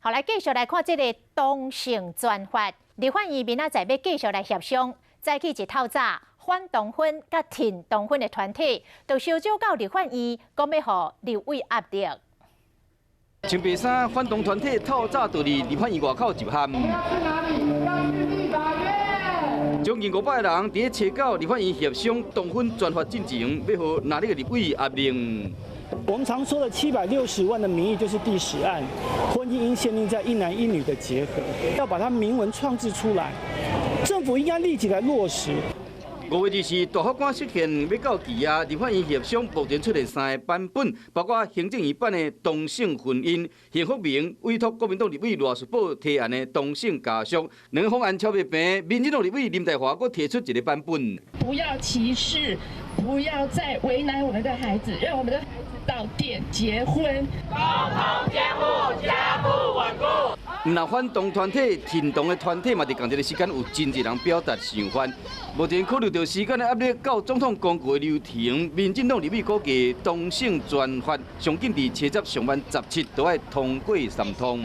好，来继续来看这个同性专法，立法院明仔载要继续来协商，早起一透早，反同婚甲挺同婚的团体，就烧酒到立法院，讲要互立委压力。穿白衫反同团体透早就伫立法院外口集合。将近500个人伫咧车到立法院协商同婚专法进程，要互哪里个立委压令。我们常说的760万的民意就是第10案，婚姻应限定在一男一女的结合，要把它明文创制出来，政府应该立即来落实。5月24日，大法官释宪要到期啊！立法院协商目前出现3个版本，包括行政院版的同性婚姻、幸福明委托国民党立委罗淑宝提案的同性家属，两个方案超别平。民进党立委林岱华佫提出一个版本：不要歧视，不要再为难我们的孩子，让我们的孩子到店结婚，共同监护家父稳固。那反同团体、挺同的团体嘛，伫同一个时间有真侪人表达想法。目前考虑到时间的压力，到总统公告的流程，民进党立委估计同性专法上紧伫7月上半17就要通过3通。